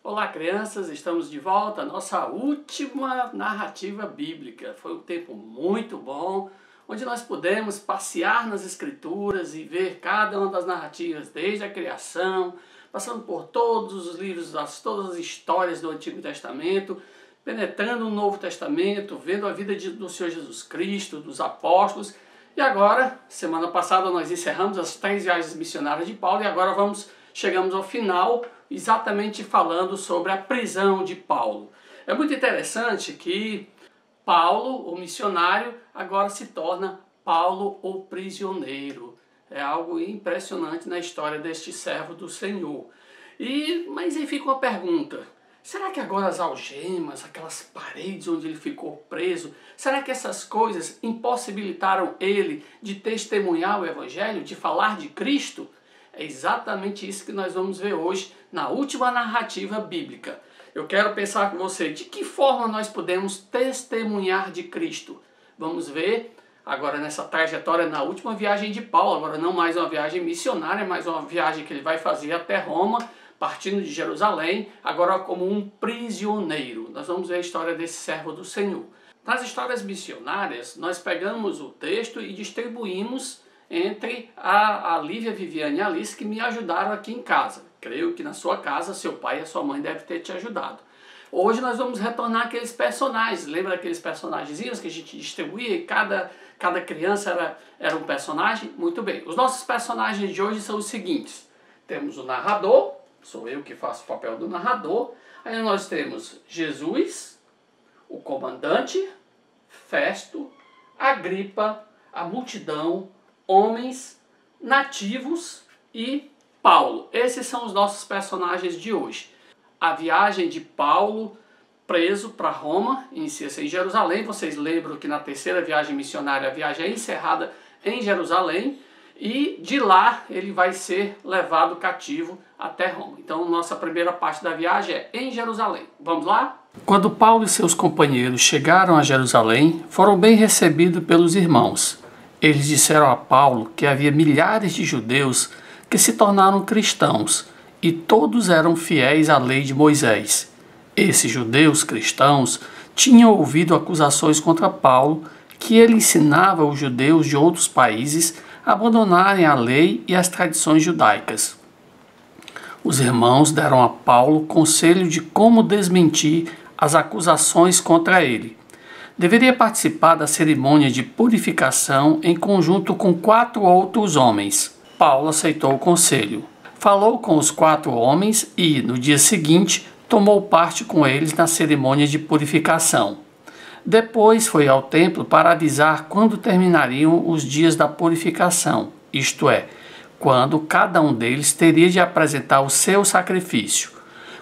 Olá, crianças, estamos de volta à nossa última narrativa bíblica. Foi um tempo muito bom, onde nós pudemos passear nas Escrituras e ver cada uma das narrativas, desde a criação, passando por todos os livros, todas as histórias do Antigo Testamento, penetrando no Novo Testamento, vendo a vida do Senhor Jesus Cristo, dos apóstolos. E agora, semana passada nós encerramos as 3 viagens missionárias de Paulo e agora chegamos ao final, exatamente falando sobre a prisão de Paulo. É muito interessante que Paulo, o missionário, agora se torna Paulo, o prisioneiro. É algo impressionante na história deste servo do Senhor. Mas aí fica uma pergunta: será que agora as algemas, aquelas paredes onde ele ficou preso, será que essas coisas impossibilitaram ele de testemunhar o Evangelho, de falar de Cristo? É exatamente isso que nós vamos ver hoje na última narrativa bíblica. Eu quero pensar com você, de que forma nós podemos testemunhar de Cristo? Vamos ver agora nessa trajetória, na última viagem de Paulo, agora não mais uma viagem missionária, mas uma viagem que ele vai fazer até Roma, partindo de Jerusalém, agora como um prisioneiro. Nós vamos ver a história desse servo do Senhor. Nas histórias missionárias, nós pegamos o texto e distribuímos entre a Lívia, Viviane e a Alice, que me ajudaram aqui em casa. Creio que na sua casa, seu pai e a sua mãe devem ter te ajudado. Hoje nós vamos retornar aqueles personagens. Lembra daqueles personagenzinhos que a gente distribuía e cada criança era um personagem? Muito bem. Os nossos personagens de hoje são os seguintes. Temos o narrador, sou eu que faço o papel do narrador. Aí nós temos Jesus, o comandante, Festo, Agripa, a multidão, homens, nativos e Paulo. Esses são os nossos personagens de hoje. A viagem de Paulo preso para Roma inicia-se em Jerusalém. Vocês lembram que na terceira viagem missionária a viagem é encerrada em Jerusalém e de lá ele vai ser levado cativo até Roma. Então nossa primeira parte da viagem é em Jerusalém. Vamos lá? Quando Paulo e seus companheiros chegaram a Jerusalém, foram bem recebidos pelos irmãos. Eles disseram a Paulo que havia milhares de judeus que se tornaram cristãos e todos eram fiéis à lei de Moisés. Esses judeus cristãos tinham ouvido acusações contra Paulo que ele ensinava os judeus de outros países a abandonarem a lei e as tradições judaicas. Os irmãos deram a Paulo conselho de como desmentir as acusações contra ele. Deveria participar da cerimônia de purificação em conjunto com 4 outros homens. Paulo aceitou o conselho. Falou com os 4 homens e, no dia seguinte, tomou parte com eles na cerimônia de purificação. Depois foi ao templo para avisar quando terminariam os dias da purificação, isto é, quando cada um deles teria de apresentar o seu sacrifício.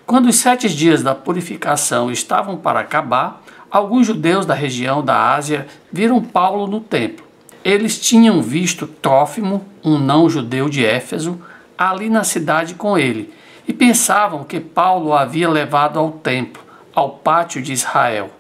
Quando os 7 dias da purificação estavam para acabar, alguns judeus da região da Ásia viram Paulo no templo. Eles tinham visto Trófimo, um não-judeu de Éfeso, ali na cidade com ele, e pensavam que Paulo o havia levado ao templo, ao pátio de Israel.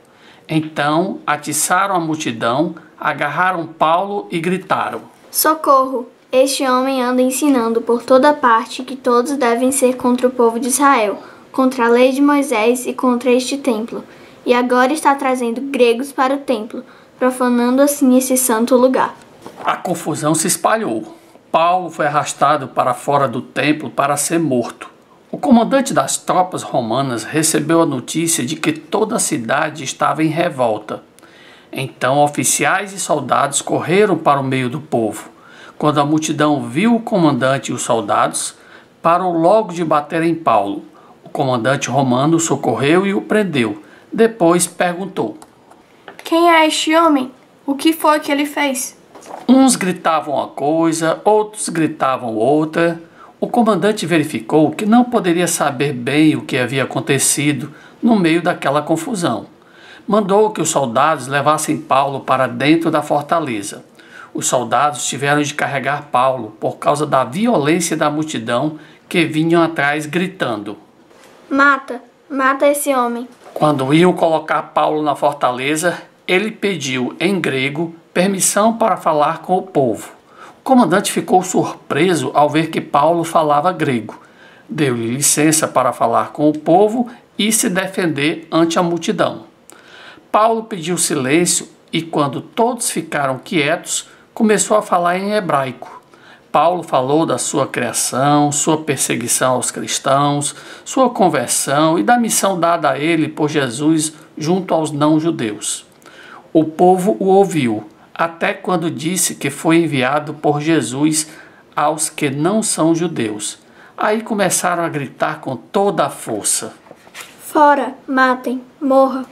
Então atiçaram a multidão, agarraram Paulo e gritaram: Socorro! Este homem anda ensinando por toda parte que todos devem ser contra o povo de Israel, contra a lei de Moisés e contra este templo. E agora está trazendo gregos para o templo, profanando assim esse santo lugar. A confusão se espalhou. Paulo foi arrastado para fora do templo para ser morto. O comandante das tropas romanas recebeu a notícia de que toda a cidade estava em revolta. Então oficiais e soldados correram para o meio do povo. Quando a multidão viu o comandante e os soldados, parou logo de bater em Paulo. O comandante romano o socorreu e o prendeu. Depois perguntou: Quem é este homem? O que foi que ele fez? Uns gritavam uma coisa, outros gritavam outra. O comandante verificou que não poderia saber bem o que havia acontecido no meio daquela confusão. Mandou que os soldados levassem Paulo para dentro da fortaleza. Os soldados tiveram de carregar Paulo por causa da violência da multidão que vinham atrás gritando: Mata! Mata esse homem! Quando iam colocar Paulo na fortaleza, ele pediu, em grego, permissão para falar com o povo. O comandante ficou surpreso ao ver que Paulo falava grego. Deu-lhe licença para falar com o povo e se defender ante a multidão. Paulo pediu silêncio e, quando todos ficaram quietos, começou a falar em hebraico. Paulo falou da sua criação, sua perseguição aos cristãos, sua conversão e da missão dada a ele por Jesus junto aos não-judeus. O povo o ouviu, até quando disse que foi enviado por Jesus aos que não são judeus. Aí começaram a gritar com toda a força: Fora, matem, morra.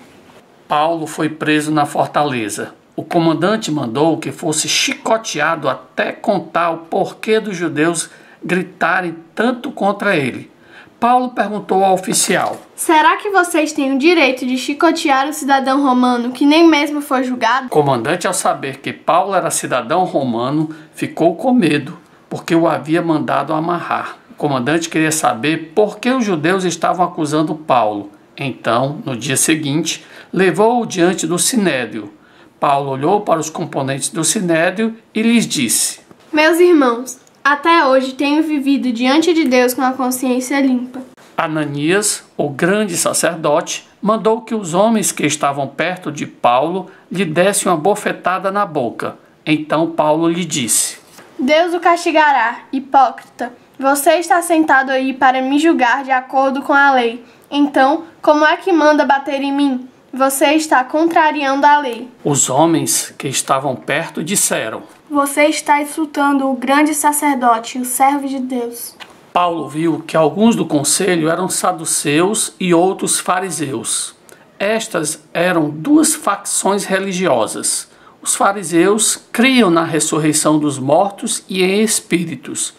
Paulo foi preso na fortaleza. O comandante mandou que fosse chicoteado até contar o porquê dos judeus gritarem tanto contra ele. Paulo perguntou ao oficial: Será que vocês têm o direito de chicotear um cidadão romano que nem mesmo foi julgado? O comandante, ao saber que Paulo era cidadão romano, ficou com medo, porque o havia mandado amarrar. O comandante queria saber por que os judeus estavam acusando Paulo. Então, no dia seguinte, levou-o diante do sinédrio. Paulo olhou para os componentes do sinédrio e lhes disse: Meus irmãos, até hoje tenho vivido diante de Deus com a consciência limpa. Ananias, o grande sacerdote, mandou que os homens que estavam perto de Paulo lhe dessem uma bofetada na boca. Então Paulo lhe disse: Deus o castigará, hipócrita. Você está sentado aí para me julgar de acordo com a lei. Então, como é que manda bater em mim? Você está contrariando a lei. Os homens que estavam perto disseram: Você está insultando o grande sacerdote, o servo de Deus. Paulo viu que alguns do conselho eram saduceus e outros fariseus. Estas eram duas facções religiosas. Os fariseus criam na ressurreição dos mortos e em espíritos,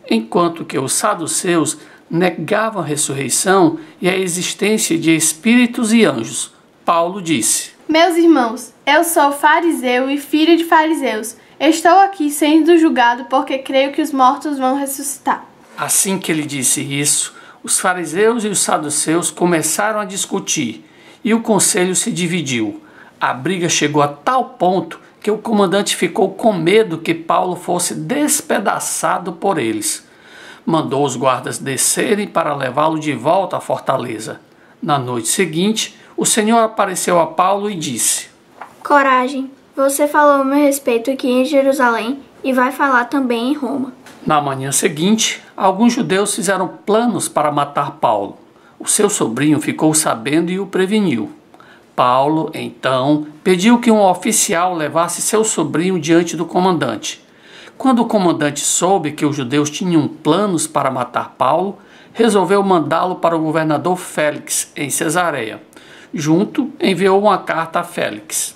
enquanto que os saduceus negavam a ressurreição e a existência de espíritos e anjos. Paulo disse: Meus irmãos, eu sou fariseu e filho de fariseus. Estou aqui sendo julgado porque creio que os mortos vão ressuscitar. Assim que ele disse isso, os fariseus e os saduceus começaram a discutir e o conselho se dividiu. A briga chegou a tal ponto que o comandante ficou com medo que Paulo fosse despedaçado por eles. Mandou os guardas descerem para levá-lo de volta à fortaleza. Na noite seguinte, o Senhor apareceu a Paulo e disse: Coragem, você falou a meu respeito aqui em Jerusalém e vai falar também em Roma. Na manhã seguinte, alguns judeus fizeram planos para matar Paulo. O seu sobrinho ficou sabendo e o preveniu. Paulo, então, pediu que um oficial levasse seu sobrinho diante do comandante. Quando o comandante soube que os judeus tinham planos para matar Paulo, resolveu mandá-lo para o governador Félix, em Cesareia. Junto, enviou uma carta a Félix.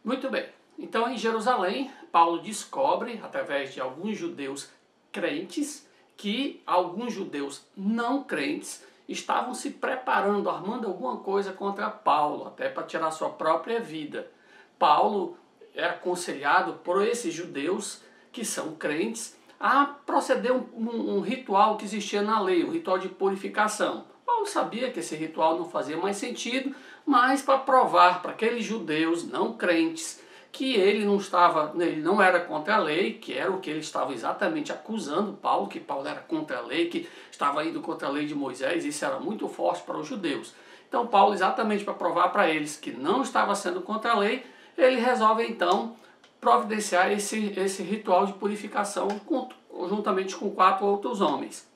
Muito bem. Então, em Jerusalém, Paulo descobre, através de alguns judeus crentes, que alguns judeus não crentes estavam se preparando, armando alguma coisa contra Paulo, até para tirar sua própria vida. Paulo é aconselhado por esses judeus que são crentes a proceder um ritual que existia na lei, um ritual de purificação. Paulo sabia que esse ritual não fazia mais sentido, mas para provar para aqueles judeus não crentes que ele não era contra a lei, que era o que ele estava exatamente acusando Paulo, que Paulo era contra a lei, que estava indo contra a lei de Moisés, isso era muito forte para os judeus. Então Paulo, exatamente para provar para eles que não estava sendo contra a lei, ele resolve então providenciar esse ritual de purificação juntamente com 4 outros homens.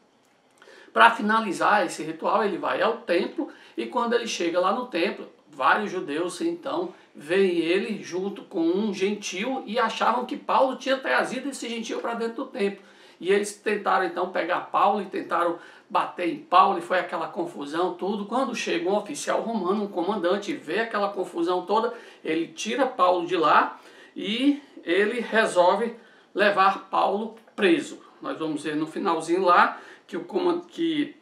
Para finalizar esse ritual, ele vai ao templo e quando ele chega lá no templo, vários judeus então veem ele junto com um gentil e achavam que Paulo tinha trazido esse gentil para dentro do templo. E eles tentaram então pegar Paulo e tentaram bater em Paulo e foi aquela confusão, tudo. Quando chega um oficial romano, um comandante, e vê aquela confusão toda, ele tira Paulo de lá e ele resolve levar Paulo preso. Nós vamos ver no finalzinho lá que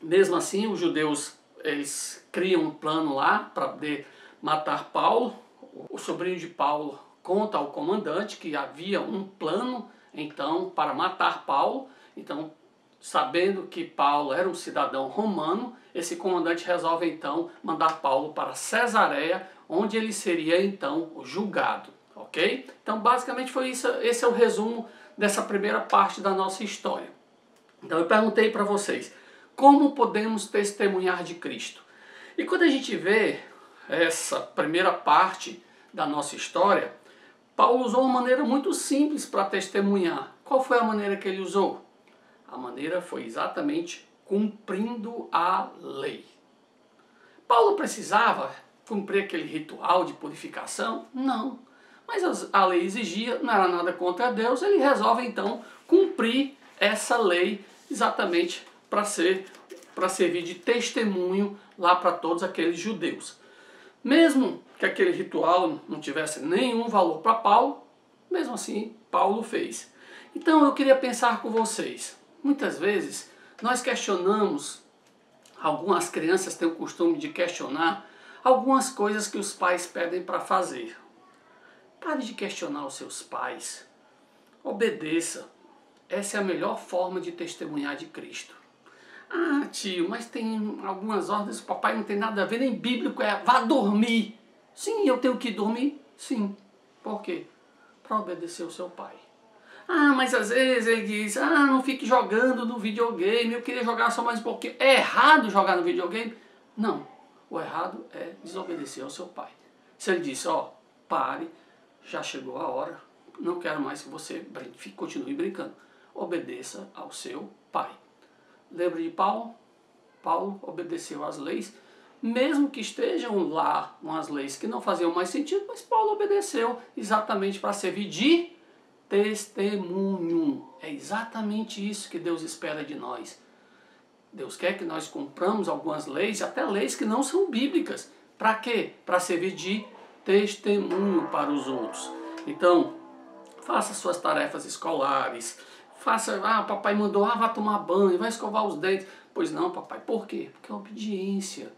mesmo assim os judeus eles criam um plano lá para poder matar Paulo. O sobrinho de Paulo conta ao comandante que havia um plano então para matar Paulo. Então, sabendo que Paulo era um cidadão romano, esse comandante resolve então mandar Paulo para Cesareia, onde ele seria então julgado, ok? Então basicamente foi isso, esse é o resumo dessa primeira parte da nossa história. Então eu perguntei para vocês, como podemos testemunhar de Cristo. E quando a gente vê essa primeira parte da nossa história, Paulo usou uma maneira muito simples para testemunhar. Qual foi a maneira que ele usou? A maneira foi exatamente cumprindo a lei. Paulo precisava cumprir aquele ritual de purificação? Não. Mas a lei exigia, não era nada contra Deus, ele resolve então cumprir essa lei exatamente para servir de testemunho lá para todos aqueles judeus. Mesmo que aquele ritual não tivesse nenhum valor para Paulo, mesmo assim Paulo fez. Então eu queria pensar com vocês. Muitas vezes nós questionamos, algumas crianças têm o costume de questionar algumas coisas que os pais pedem para fazer. Pare de questionar os seus pais. Obedeça. Essa é a melhor forma de testemunhar de Cristo. Ah, tio, mas tem algumas ordens, o papai não tem nada a ver, nem bíblico é, vá dormir. Sim, eu tenho que dormir? Sim. Por quê? Para obedecer o seu pai. Ah, mas às vezes ele diz, não fique jogando no videogame, eu queria jogar só mais um pouquinho. É errado jogar no videogame? Não, o errado é desobedecer ao seu pai. Se ele disse, pare, já chegou a hora, não quero mais que você brinque, continue brincando. Obedeça ao seu pai. Lembra de Paulo? Paulo obedeceu às leis, mesmo que estejam lá umas leis que não faziam mais sentido, mas Paulo obedeceu exatamente para servir de testemunho. É exatamente isso que Deus espera de nós. Deus quer que nós cumpramos algumas leis, até leis que não são bíblicas. Para quê? Para servir de testemunho para os outros. Então, faça suas tarefas escolares. Faça, papai mandou, vá tomar banho, vai escovar os dentes. Pois não, papai. Por quê? Porque é obediência.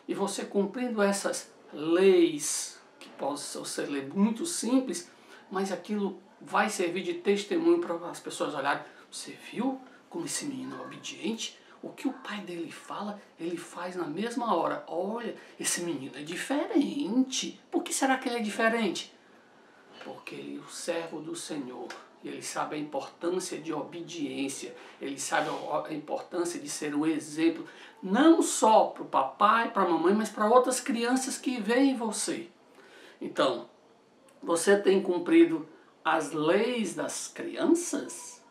E você cumprindo essas leis, que possam ser muito simples, mas aquilo vai servir de testemunho para as pessoas olharem. Você viu como esse menino é obediente? O que o pai dele fala, ele faz na mesma hora. Olha, esse menino é diferente. Por que será que ele é diferente? Porque ele é o servo do Senhor. Ele sabe a importância de obediência. Ele sabe a importância de ser um exemplo. Não só para o papai, para a mamãe, mas para outras crianças que veem você. Então, você tem cumprido as leis das crianças?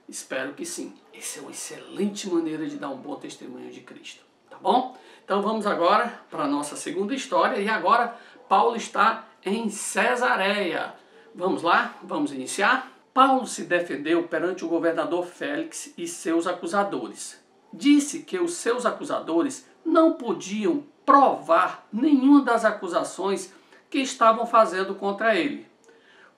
Espero que sim. Essa é uma excelente maneira de dar um bom testemunho de Cristo. Tá bom? Então vamos agora para a nossa segunda história. E agora Paulo está em Cesareia. Vamos lá? Vamos iniciar? Paulo se defendeu perante o governador Félix e seus acusadores. Disse que os seus acusadores não podiam provar nenhuma das acusações que estavam fazendo contra ele.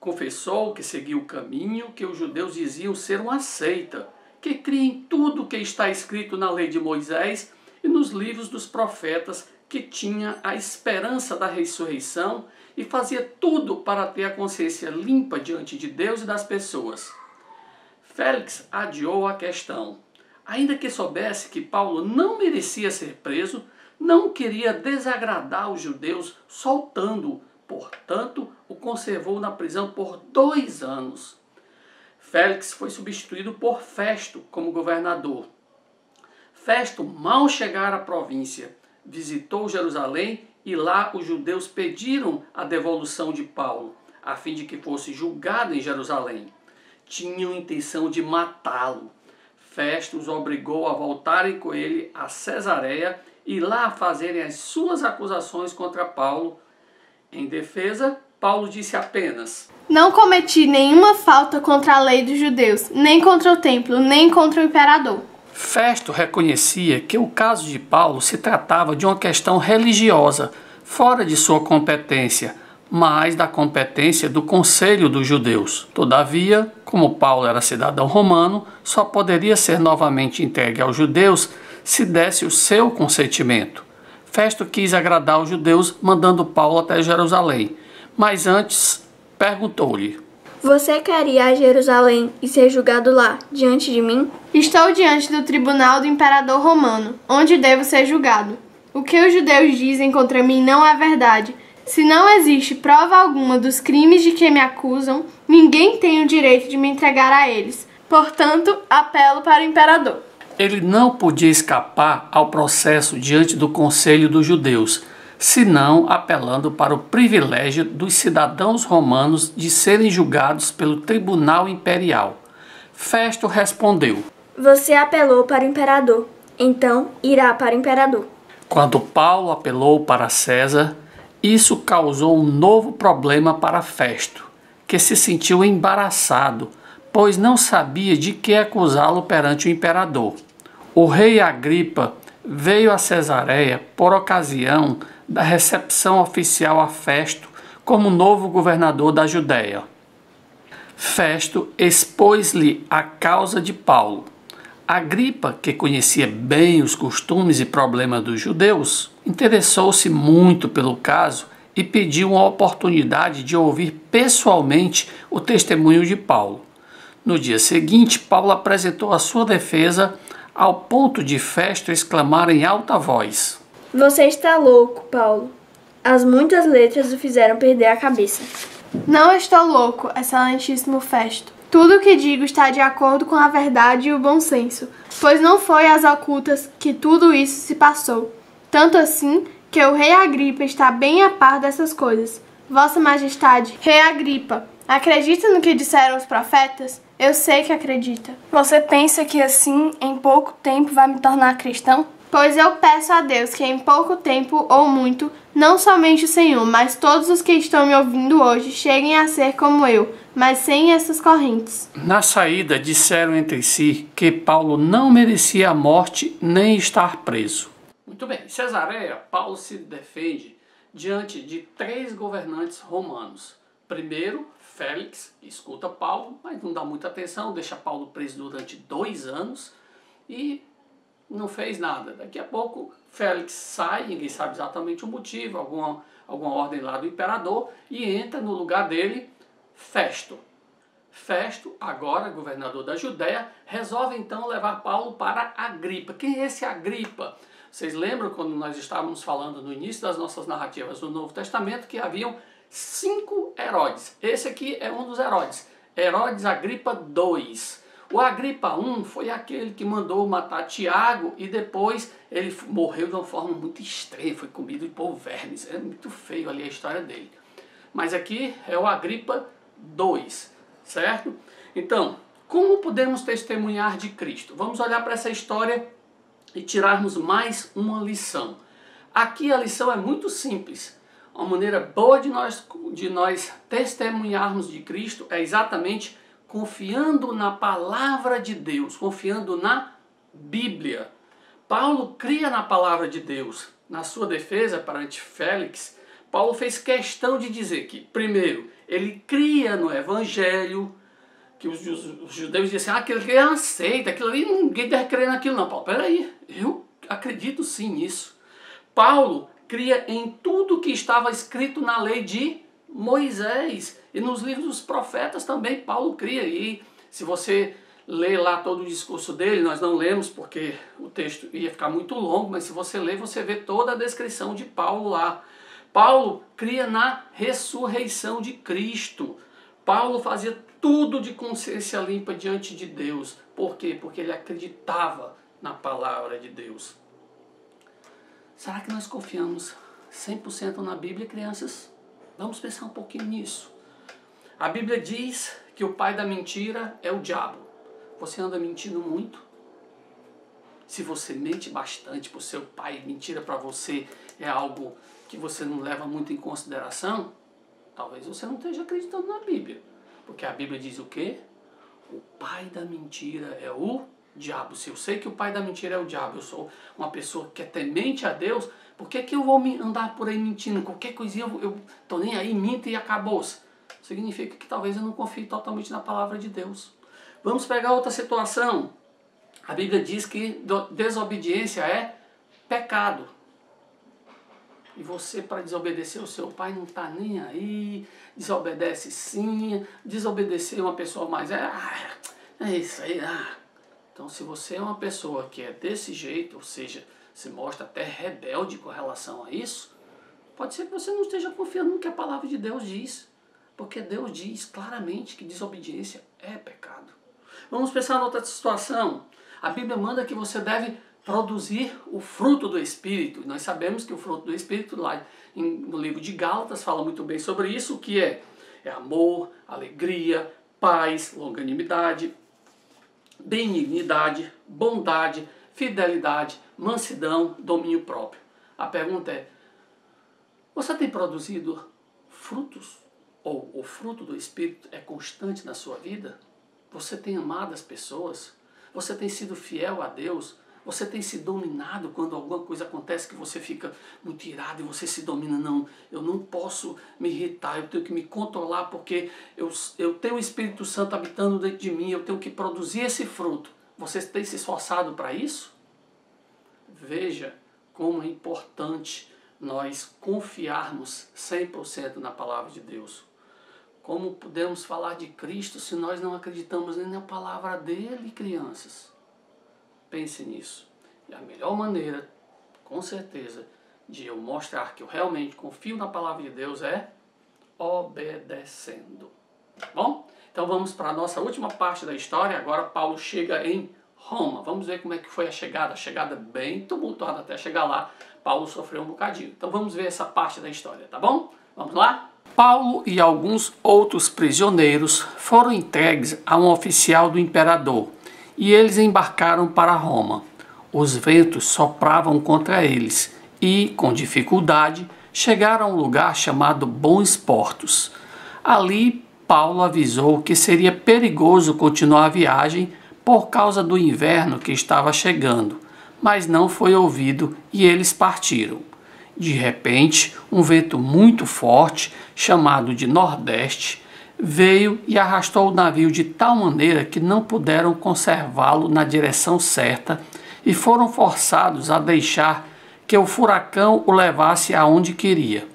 Confessou que seguia o caminho que os judeus diziam ser uma seita, que cria em tudo o que está escrito na lei de Moisés e nos livros dos profetas, que tinha a esperança da ressurreição e fazia tudo para ter a consciência limpa diante de Deus e das pessoas. Félix adiou a questão. Ainda que soubesse que Paulo não merecia ser preso, não queria desagradar os judeus soltando-o. Portanto, o conservou na prisão por 2 anos. Félix foi substituído por Festo como governador. Festo mal chegara à província, visitou Jerusalém e lá os judeus pediram a devolução de Paulo, a fim de que fosse julgado em Jerusalém. Tinham intenção de matá-lo. Festo os obrigou a voltarem com ele a Cesareia e lá fazerem as suas acusações contra Paulo. Em defesa, Paulo disse apenas: não cometi nenhuma falta contra a lei dos judeus, nem contra o templo, nem contra o imperador. Festo reconhecia que o caso de Paulo se tratava de uma questão religiosa, fora de sua competência, mas da competência do conselho dos judeus. Todavia, como Paulo era cidadão romano, só poderia ser novamente entregue aos judeus se desse o seu consentimento. Festo quis agradar os judeus, mandando Paulo até Jerusalém. Mas antes, perguntou-lhe: você quer ir a Jerusalém e ser julgado lá, diante de mim? Estou diante do tribunal do imperador romano, onde devo ser julgado. O que os judeus dizem contra mim não é verdade. Se não existe prova alguma dos crimes de que me acusam, ninguém tem o direito de me entregar a eles. Portanto, apelo para o imperador. Ele não podia escapar ao processo diante do conselho dos judeus, senão apelando para o privilégio dos cidadãos romanos de serem julgados pelo tribunal imperial. Festo respondeu: Você apelou para o imperador, então irá para o imperador. Quando Paulo apelou para César, isso causou um novo problema para Festo, que se sentiu embaraçado, pois não sabia de que acusá-lo perante o imperador. O rei Agripa veio a Cesareia por ocasião da recepção oficial a Festo como novo governador da Judéia. Festo expôs-lhe a causa de Paulo. Agripa, que conhecia bem os costumes e problemas dos judeus, interessou-se muito pelo caso e pediu uma oportunidade de ouvir pessoalmente o testemunho de Paulo. No dia seguinte, Paulo apresentou a sua defesa ao ponto de Festo exclamar em alta voz: Você está louco, Paulo. As muitas letras o fizeram perder a cabeça. Não estou louco, excelentíssimo Festo. Tudo o que digo está de acordo com a verdade e o bom senso, pois não foi às ocultas que tudo isso se passou. Tanto assim que o rei Agripa está bem a par dessas coisas. Vossa Majestade, rei Agripa, acredita no que disseram os profetas? Eu sei que acredita. Você pensa que assim, em pouco tempo, vai me tornar cristão? Pois eu peço a Deus que em pouco tempo ou muito, não somente o Senhor, mas todos os que estão me ouvindo hoje cheguem a ser como eu, mas sem essas correntes. Na saída, disseram entre si que Paulo não merecia a morte nem estar preso. Muito bem, em Cesareia, Paulo se defende diante de 3 governantes romanos. Primeiro, Félix, escuta Paulo, mas não dá muita atenção, deixa Paulo preso durante 2 anos e não fez nada. Daqui a pouco, Félix sai, ninguém sabe exatamente o motivo, alguma ordem lá do imperador, e entra no lugar dele Festo. Festo, agora governador da Judéia, resolve então levar Paulo para Agripa. Quem é esse Agripa? Vocês lembram quando nós estávamos falando no início das nossas narrativas do Novo Testamento que haviam 5 Herodes. Esse aqui é um dos Herodes. Herodes Agripa II. O Agripa I foi aquele que mandou matar Tiago e depois ele morreu de uma forma muito estranha, foi comido por vermes. É muito feio ali a história dele. Mas aqui é o Agripa II, certo? Então, como podemos testemunhar de Cristo? Vamos olhar para essa história e tirarmos mais uma lição. Aqui a lição é muito simples. Uma maneira boa de nós testemunharmos de Cristo é exatamente confiando na palavra de Deus, confiando na Bíblia. Paulo cria na palavra de Deus. Na sua defesa perante Félix, Paulo fez questão de dizer que, primeiro, ele cria no Evangelho, que os judeus diziam assim, aquilo ali é aceita, aquilo ali ninguém deve crer naquilo não. Paulo, peraí, eu acredito sim nisso. Paulo cria em tudo que estava escrito na lei de Moisés e nos livros dos profetas também Paulo cria. E se você ler lá todo o discurso dele, nós não lemos porque o texto ia ficar muito longo, mas se você ler, você vê toda a descrição de Paulo lá. Paulo cria na ressurreição de Cristo. Paulo fazia tudo de consciência limpa diante de Deus. Por quê? Porque ele acreditava na palavra de Deus. Será que nós confiamos 100% na Bíblia, crianças? Vamos pensar um pouquinho nisso. A Bíblia diz que o pai da mentira é o diabo. Você anda mentindo muito? Se você mente bastante para o seu pai, mentira para você é algo que você não leva muito em consideração, talvez você não esteja acreditando na Bíblia. Porque a Bíblia diz o quê? O pai da mentira é o diabo. Se eu sei que o pai da mentira é o diabo, eu sou uma pessoa que é temente a Deus, por que eu vou andar por aí mentindo? Qualquer coisinha eu tô nem aí, minto e acabou-se. Significa que talvez eu não confie totalmente na palavra de Deus. Vamos pegar outra situação. A Bíblia diz que desobediência é pecado. E você, para desobedecer o seu pai, não está nem aí, desobedece sim, desobedecer uma pessoa mais, é isso aí. Então, se você é uma pessoa que é desse jeito, ou seja, se mostra até rebelde com relação a isso, pode ser que você não esteja confiando no que a palavra de Deus diz. Porque Deus diz claramente que desobediência é pecado. Vamos pensar em outra situação. A Bíblia manda que você deve produzir o fruto do Espírito. Nós sabemos que o fruto do Espírito, lá no livro de Gálatas, fala muito bem sobre isso, o que é amor, alegria, paz, longanimidade, benignidade, bondade, fidelidade, mansidão, domínio próprio. A pergunta é, você tem produzido frutos? Ou o fruto do Espírito é constante na sua vida? Você tem amado as pessoas? Você tem sido fiel a Deus? Você tem se dominado quando alguma coisa acontece que você fica muito irado e você se domina? Não, eu não posso me irritar, eu tenho que me controlar porque eu tenho o Espírito Santo habitando dentro de mim, eu tenho que produzir esse fruto. Você tem se esforçado para isso? Veja como é importante nós confiarmos 100% na palavra de Deus. Como podemos falar de Cristo se nós não acreditamos nem na palavra dele, crianças? Pense nisso. E a melhor maneira, com certeza, de eu mostrar que eu realmente confio na palavra de Deus é obedecendo. Bom, então vamos para a nossa última parte da história. Agora Paulo chega em Roma. Vamos ver como é que foi a chegada. A chegada bem tumultuada até chegar lá. Paulo sofreu um bocadinho. Então vamos ver essa parte da história, tá bom? Vamos lá? Paulo e alguns outros prisioneiros foram entregues a um oficial do imperador e eles embarcaram para Roma. Os ventos sopravam contra eles e, com dificuldade, chegaram a um lugar chamado Bons Portos. Ali, Paulo avisou que seria perigoso continuar a viagem por causa do inverno que estava chegando, mas não foi ouvido e eles partiram. De repente, um vento muito forte, chamado de Nordeste, veio e arrastou o navio de tal maneira que não puderam conservá-lo na direção certa e foram forçados a deixar que o furacão o levasse aonde queria.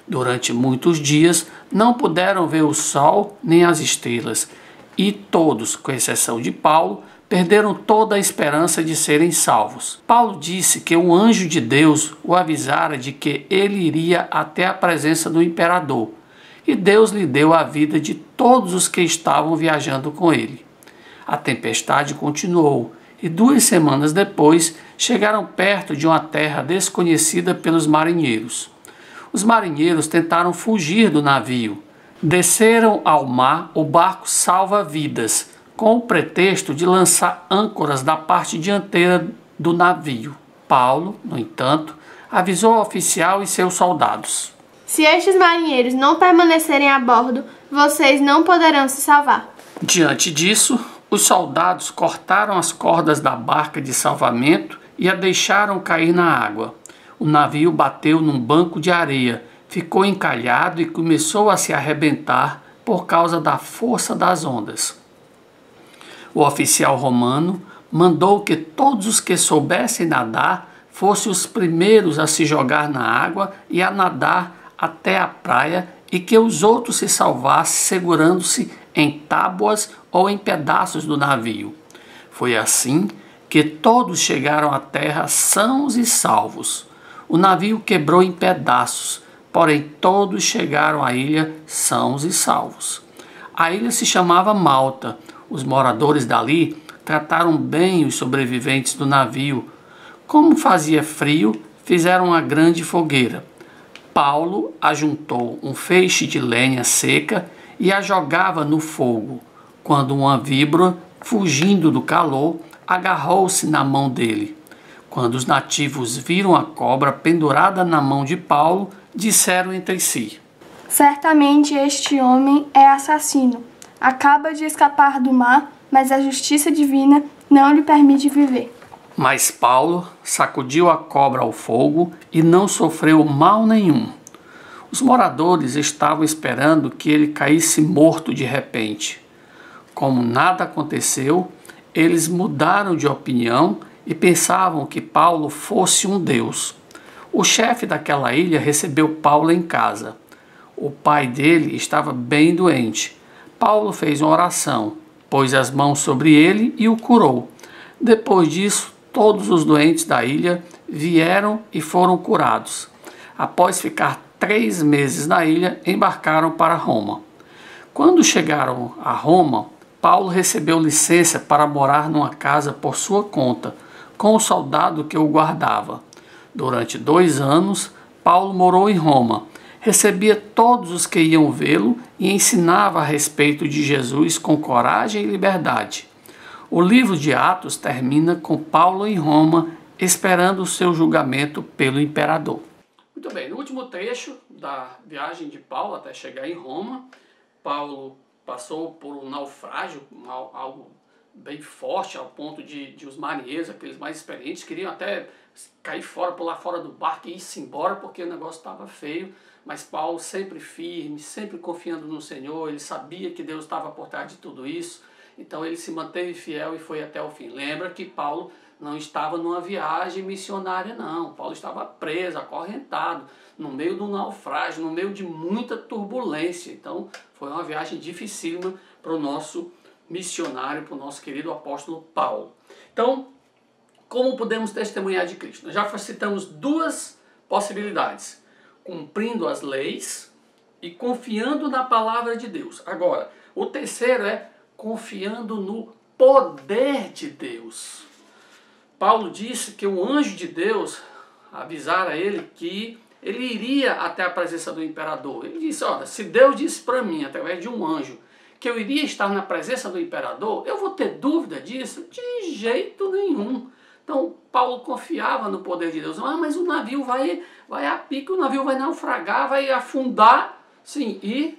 Durante muitos dias não puderam ver o sol nem as estrelas e todos, com exceção de Paulo, perderam toda a esperança de serem salvos. Paulo disse que um anjo de Deus o avisara de que ele iria até a presença do imperador, e Deus lhe deu a vida de todos os que estavam viajando com ele. A tempestade continuou, e 2 semanas depois chegaram perto de uma terra desconhecida pelos marinheiros. Os marinheiros tentaram fugir do navio. Desceram ao mar o barco salva-vidas, com o pretexto de lançar âncoras da parte dianteira do navio. Paulo, no entanto, avisou o oficial e seus soldados: se estes marinheiros não permanecerem a bordo, vocês não poderão se salvar. Diante disso, os soldados cortaram as cordas da barca de salvamento e a deixaram cair na água. O navio bateu num banco de areia, ficou encalhado e começou a se arrebentar por causa da força das ondas. O oficial romano mandou que todos os que soubessem nadar fossem os primeiros a se jogar na água e a nadar até a praia e que os outros se salvassem segurando-se em tábuas ou em pedaços do navio. Foi assim que todos chegaram à terra sãos e salvos. O navio quebrou em pedaços, porém todos chegaram à ilha sãos e salvos. A ilha se chamava Malta. Os moradores dali trataram bem os sobreviventes do navio. Como fazia frio, fizeram uma grande fogueira. Paulo ajuntou um feixe de lenha seca e a jogava no fogo, quando uma víbora, fugindo do calor, agarrou-se na mão dele. Quando os nativos viram a cobra pendurada na mão de Paulo, disseram entre si: certamente este homem é assassino. Acaba de escapar do mar, mas a justiça divina não lhe permite viver. Mas Paulo sacudiu a cobra ao fogo e não sofreu mal nenhum. Os moradores estavam esperando que ele caísse morto de repente. Como nada aconteceu, eles mudaram de opinião e pensavam que Paulo fosse um deus. O chefe daquela ilha recebeu Paulo em casa. O pai dele estava bem doente. Paulo fez uma oração, pôs as mãos sobre ele e o curou. Depois disso, todos os doentes da ilha vieram e foram curados. Após ficar 3 meses na ilha, embarcaram para Roma. Quando chegaram a Roma, Paulo recebeu licença para morar numa casa por sua conta, com o soldado que o guardava. Durante 2 anos, Paulo morou em Roma, recebia todos os que iam vê-lo e ensinava a respeito de Jesus com coragem e liberdade. O livro de Atos termina com Paulo em Roma, esperando o seu julgamento pelo imperador. Muito bem, no último trecho da viagem de Paulo até chegar em Roma, Paulo passou por um naufrágio, algo bem forte, ao ponto de os marinheiros, aqueles mais experientes, queriam até cair fora, pular fora do barco e ir-se embora, porque o negócio estava feio. Mas Paulo sempre firme, sempre confiando no Senhor, ele sabia que Deus estava por trás de tudo isso, então ele se manteve fiel e foi até o fim. Lembra que Paulo não estava numa viagem missionária, não. Paulo estava preso, acorrentado, no meio do naufrágio, no meio de muita turbulência. Então foi uma viagem dificílima para o nosso missionário, para o nosso querido apóstolo Paulo. Então, como podemos testemunhar de Cristo? Nós já citamos 2 possibilidades: cumprindo as leis e confiando na palavra de Deus. Agora, o terceiro é confiando no poder de Deus. Paulo disse que um anjo de Deus avisara a ele que ele iria até a presença do imperador. Ele disse: olha, se Deus disse para mim, através de um anjo, que eu iria estar na presença do imperador, eu vou ter dúvida disso? De jeito nenhum. Então, Paulo confiava no poder de Deus. Ah, mas o navio vai a pique, o navio vai naufragar, vai afundar. Sim, e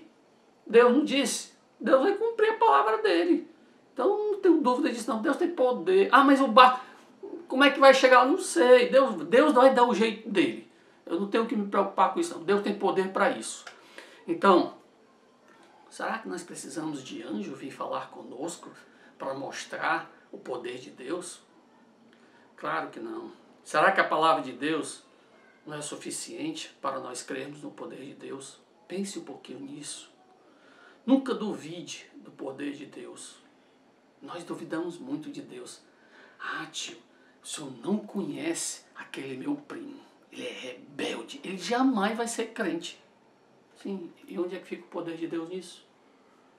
Deus não disse. Deus vai cumprir a palavra dele. Então, não tenho dúvida disso não. Deus tem poder. Ah, mas o barco, como é que vai chegar? Eu não sei. Deus vai dar o jeito dele. Eu não tenho que me preocupar com isso não. Deus tem poder para isso. Então, será que nós precisamos de anjo vir falar conosco para mostrar o poder de Deus? Claro que não. Será que a palavra de Deus não é suficiente para nós crermos no poder de Deus? Pense um pouquinho nisso. Nunca duvide do poder de Deus. Nós duvidamos muito de Deus. Ah, tio, o senhor não conhece aquele meu primo. Ele é rebelde. Ele jamais vai ser crente. Sim, e onde é que fica o poder de Deus nisso?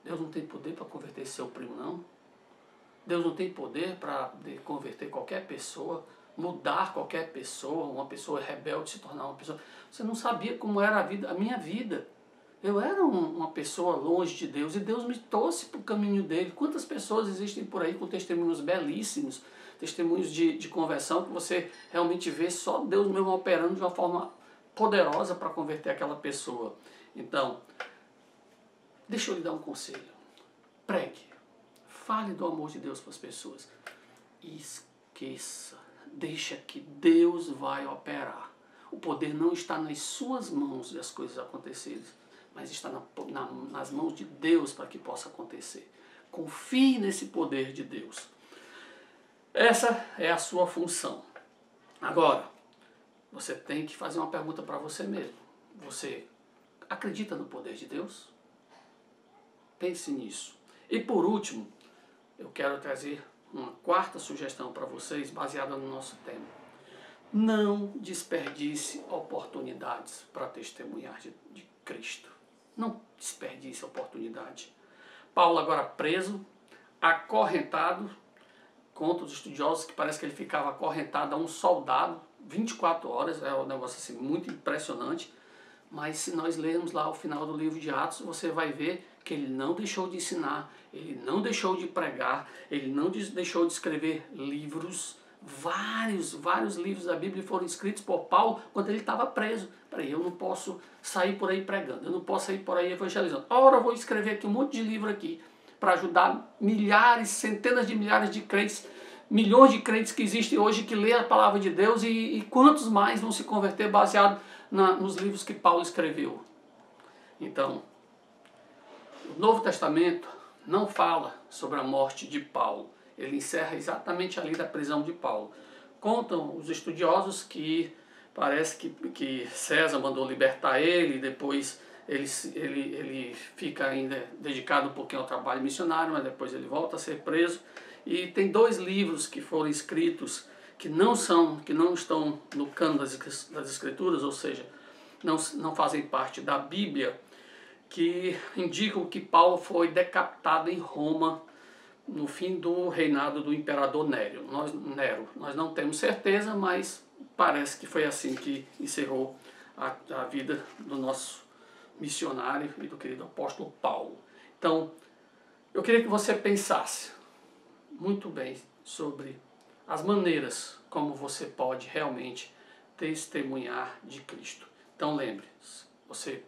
Deus não tem poder para converter seu primo, não. Deus não tem poder para converter qualquer pessoa, mudar qualquer pessoa, uma pessoa rebelde se tornar uma pessoa. Você não sabia como era a minha vida. Eu era uma pessoa longe de Deus e Deus me trouxe para o caminho dele. Quantas pessoas existem por aí com testemunhos belíssimos, testemunhos de conversão, que você realmente vê só Deus mesmo operando de uma forma poderosa para converter aquela pessoa. Então, deixa eu lhe dar um conselho. Pregue. Fale do amor de Deus para as pessoas. E esqueça. Deixa que Deus vai operar. O poder não está nas suas mãos de as coisas acontecerem, mas está nas mãos de Deus para que possa acontecer. Confie nesse poder de Deus. Essa é a sua função. Agora, você tem que fazer uma pergunta para você mesmo. Você acredita no poder de Deus? Pense nisso. E por último, eu quero trazer uma 4ª sugestão para vocês, baseada no nosso tema. Não desperdice oportunidades para testemunhar de Cristo. Não desperdice oportunidade. Paulo agora preso, acorrentado, conta os estudiosos que parece que ele ficava acorrentado a um soldado 24 horas, é um negócio assim muito impressionante. Mas se nós lermos lá o final do livro de Atos, você vai ver que ele não deixou de ensinar, ele não deixou de pregar, ele não deixou de escrever livros. Vários livros da Bíblia foram escritos por Paulo quando ele estava preso. Peraí, eu não posso sair por aí pregando, eu não posso sair por aí evangelizando. Ora, eu vou escrever aqui um monte de livro aqui para ajudar milhares, centenas de milhares de crentes, milhões de crentes que existem hoje que lê a palavra de Deus e quantos mais vão se converter baseado nos livros que Paulo escreveu. Então, o Novo Testamento não fala sobre a morte de Paulo. Ele encerra exatamente ali da prisão de Paulo. Contam os estudiosos que parece que César mandou libertar ele, depois ele fica ainda dedicado um pouquinho ao trabalho missionário, mas depois ele volta a ser preso. E tem 2 livros que foram escritos que não estão no cano das Escrituras, ou seja, não fazem parte da Bíblia, que indicam que Paulo foi decapitado em Roma no fim do reinado do imperador Nero. Nós não temos certeza, mas parece que foi assim que encerrou a vida do nosso missionário e do querido apóstolo Paulo. Então, eu queria que você pensasse muito bem sobre as maneiras como você pode realmente testemunhar de Cristo. Então lembre-se, você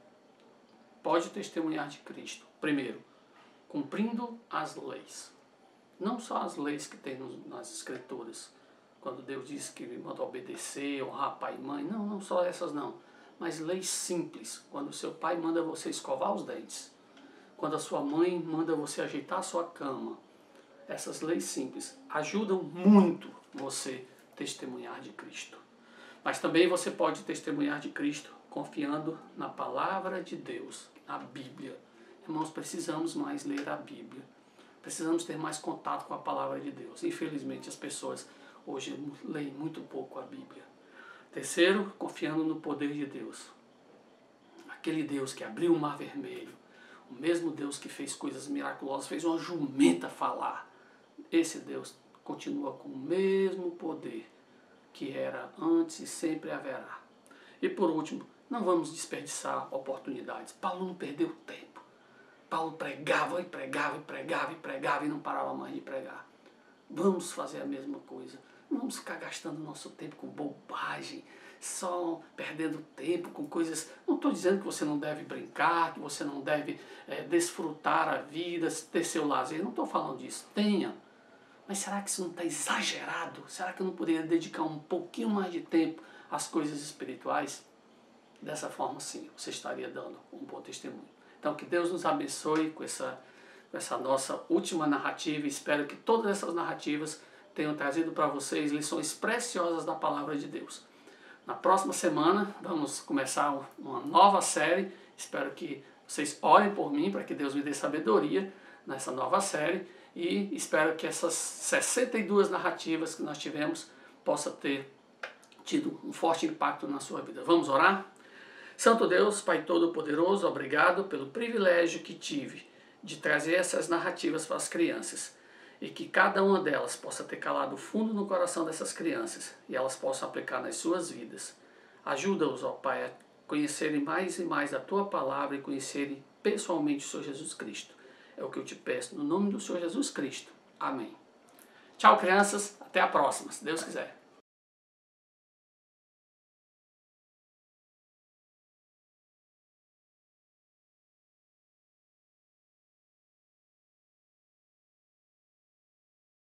pode testemunhar de Cristo, primeiro, cumprindo as leis. Não só as leis que tem nas Escrituras, quando Deus diz que manda obedecer, honrar pai e mãe, não só essas não, mas leis simples, quando o seu pai manda você escovar os dentes, quando a sua mãe manda você ajeitar a sua cama. Essas leis simples ajudam muito você testemunhar de Cristo. Mas também você pode testemunhar de Cristo confiando na palavra de Deus, na Bíblia. Irmãos, precisamos mais ler a Bíblia. Precisamos ter mais contato com a palavra de Deus. Infelizmente, as pessoas hoje leem muito pouco a Bíblia. Terceiro, confiando no poder de Deus. Aquele Deus que abriu o mar vermelho, o mesmo Deus que fez coisas miraculosas, fez uma jumenta falar. Esse Deus continua com o mesmo poder que era antes e sempre haverá. E por último, não vamos desperdiçar oportunidades. Paulo não perdeu tempo. Paulo pregava e pregava e pregava e pregava e não parava mais de pregar. Vamos fazer a mesma coisa. Não vamos ficar gastando nosso tempo com bobagem, só perdendo tempo com coisas... Não estou dizendo que você não deve brincar, que você não deve desfrutar a vida, ter seu lazer. Não estou falando disso. Tenha. Mas será que isso não está exagerado? Será que eu não poderia dedicar um pouquinho mais de tempo às coisas espirituais? Dessa forma, sim, você estaria dando um bom testemunho. Então, que Deus nos abençoe com essa nossa última narrativa. Espero que todas essas narrativas tenham trazido para vocês lições preciosas da palavra de Deus. Na próxima semana, vamos começar uma nova série. Espero que vocês orem por mim, para que Deus me dê sabedoria nessa nova série. E espero que essas 62 narrativas que nós tivemos possa ter tido um forte impacto na sua vida. Vamos orar? Santo Deus, Pai Todo-Poderoso, obrigado pelo privilégio que tive de trazer essas narrativas para as crianças e que cada uma delas possa ter calado fundo no coração dessas crianças e elas possam aplicar nas suas vidas. Ajuda-os, ó Pai, a conhecerem mais e mais a Tua Palavra e conhecerem pessoalmente o Senhor Jesus Cristo. É o que eu te peço, no nome do Senhor Jesus Cristo. Amém. Tchau, crianças. Até a próxima, se Deus quiser.